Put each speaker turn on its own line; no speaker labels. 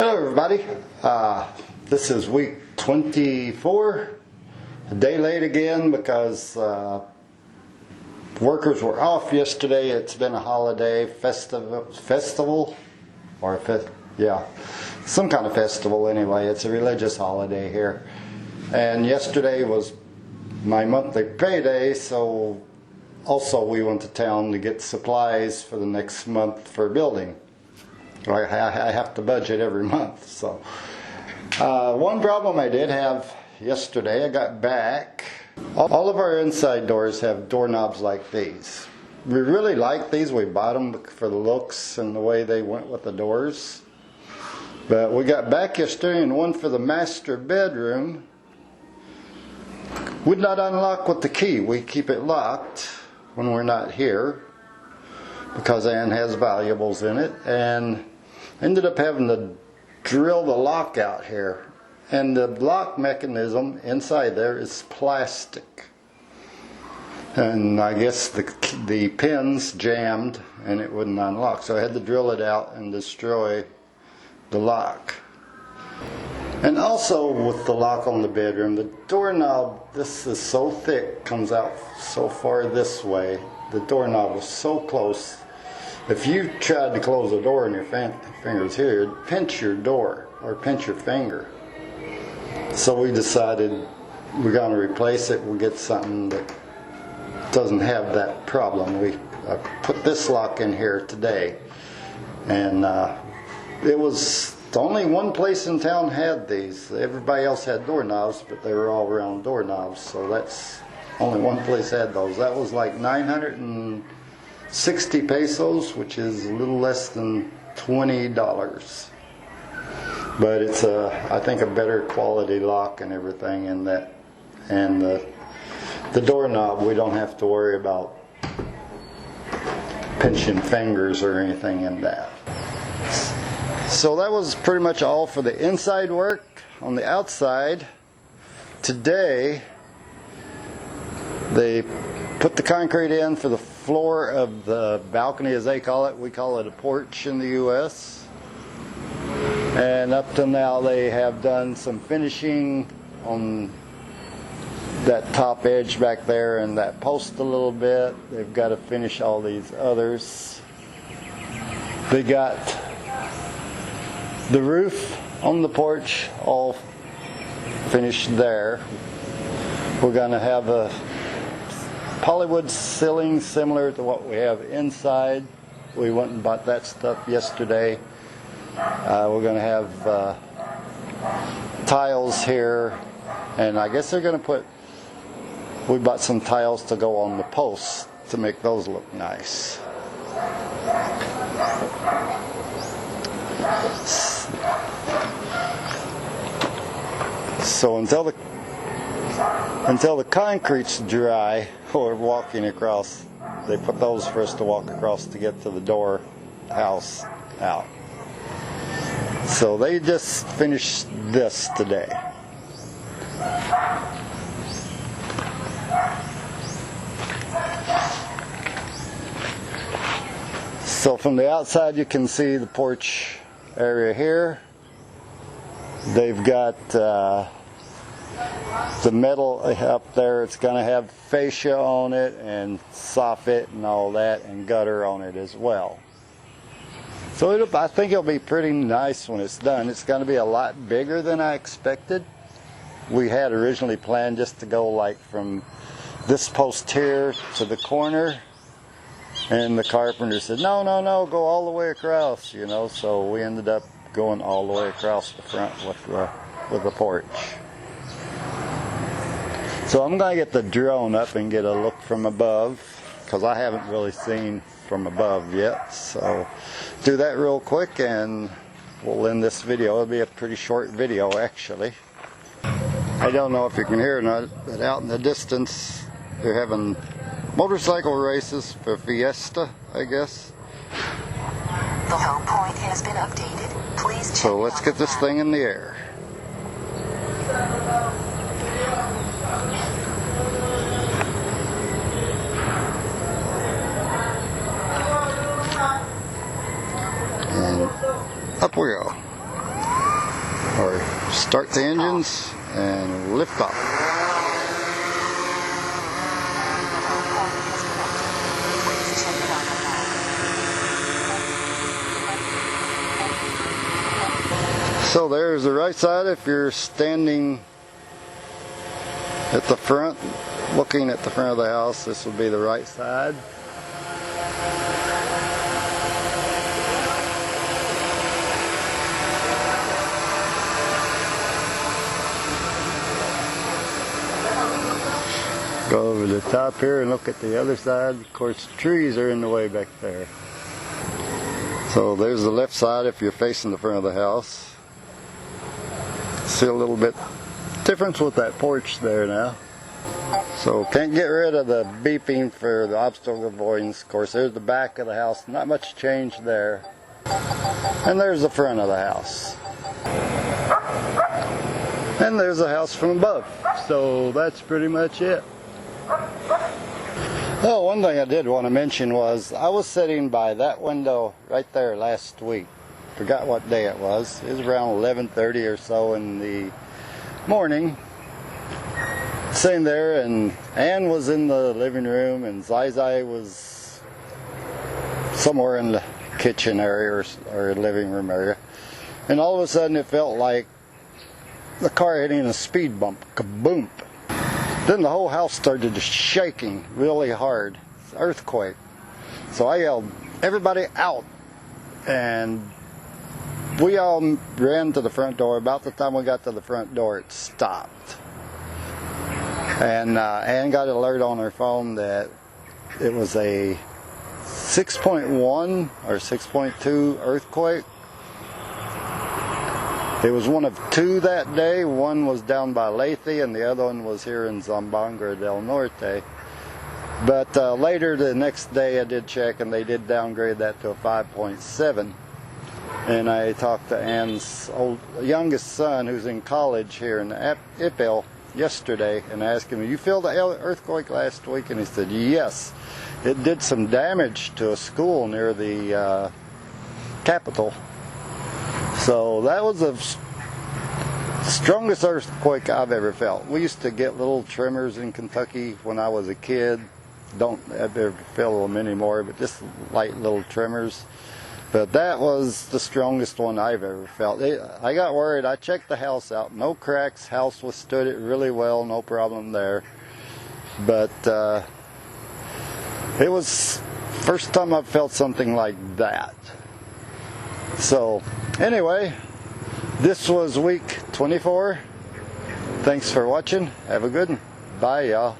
Hello everybody, this is week 24, a day late again because workers were off yesterday. It's been a holiday festival, or some kind of festival anyway. It's a religious holiday here, and yesterday was my monthly payday, so also we went to town to get supplies for the next month for building. I have to budget every month. So one problem I did have yesterday, I got back. All of our inside doors have doorknobs like these. We really like these. We bought them for the looks and the way they went with the doors. But we got back yesterday, and one for the master bedroom would not unlock with the key. We keep it locked when we're not here because Ann has valuables in it, and ended up having to drill the lock out here. And the lock mechanism inside there is plastic. And I guess the pins jammed and it wouldn't unlock. So I had to drill it out and destroy the lock. And also with the lock on the bedroom, the doorknob, this is so thick, comes out so far this way. The doorknob was so close. If you tried to close the door and your fingers here, it'd pinch your door or pinch your finger. So we decided we're going to replace it. We'll get something that doesn't have that problem. We put this lock in here today, and it was the only one place in town had these. Everybody else had doorknobs, but they were all round doorknobs. So that's only one place had those. That was like 960 pesos, which is a little less than $20. But it's I think a better quality lock and everything in that. And the doorknob, we don't have to worry about pinching fingers or anything in that. So that was pretty much all for the inside work. On the outside, today they put the concrete in for the floor of the balcony, as they call it. We call it a porch in the U.S. And up to now they have done some finishing on that top edge back there and that post a little bit. They've got to finish all these others. They got the roof on the porch all finished there. We're going to have a polywood ceiling similar to what we have inside. We went and bought that stuff yesterday. We're going to have tiles here, and I guess they're going to we bought some tiles to go on the posts to make those look nice. So until the concrete's dry, or walking across, they put those for us to walk across to get to the door house out. So they just finished this today. So from the outside you can see the porch area here. They've got the metal up there. It's going to have fascia on it and soffit and all that, and gutter on it as well. So I think it'll be pretty nice when it's done. It's going to be a lot bigger than I expected. We had originally planned just to go like from this post here to the corner, and the carpenter said, no, go all the way across, you know. So we ended up going all the way across the front with the porch. So I'm going to get the drone up and get a look from above, because I haven't really seen from above yet. So do that real quick and we'll end this video. It'll be a pretty short video actually. I don't know if you can hear or not, but out in the distance they're having motorcycle races for Fiesta, I guess.
The home point has been updated. Please check.
So let's get this thing in the air. And up we go. or start the engines and lift off. So there's the right side if you're standing at the front, looking at the front of the house. This would be the right side. Go over the top here and look at the other side. Of course, trees are in the way back there. So there's the left side if you're facing the front of the house. See a little bit difference with that porch there now. So can't get rid of the beeping for the obstacle avoidance. Of course, there's the back of the house. Not much change there. And there's the front of the house. And there's the house from above. So that's pretty much it. Oh, one thing I did want to mention was I was sitting by that window right there last week. Forgot what day it was. It was around 11:30 or so in the morning. Sitting there, and Ann was in the living room, and Zai was somewhere in the kitchen area or living room area. And all of a sudden it felt like the car hitting a speed bump. Kaboom! Then the whole house started shaking really hard. It's an earthquake. So I yelled, "Everybody out!" And we all ran to the front door. About the time we got to the front door, it stopped. And Ann got an alert on her phone that it was a 6.1 or 6.2 earthquake. It was one of two that day. One was down by Lethe and the other one was here in Zamboanga del Norte. But later the next day I did check and they did downgrade that to a 5.7. And I talked to Ann's youngest son who's in college here in Ipil yesterday and asked him, "You feel the earthquake last week?" And he said, "Yes, it did some damage to a school near the capital." So that was the strongest earthquake I've ever felt. We used to get little tremors in Kentucky when I was a kid. Don't ever feel them anymore, but just light little tremors. But that was the strongest one I've ever felt. I got worried. I checked the house out. No cracks. House withstood it really well. No problem there. But it was first time I've felt something like that. So anyway, this was week 24. Thanks for watching. Have a good one. Bye, y'all.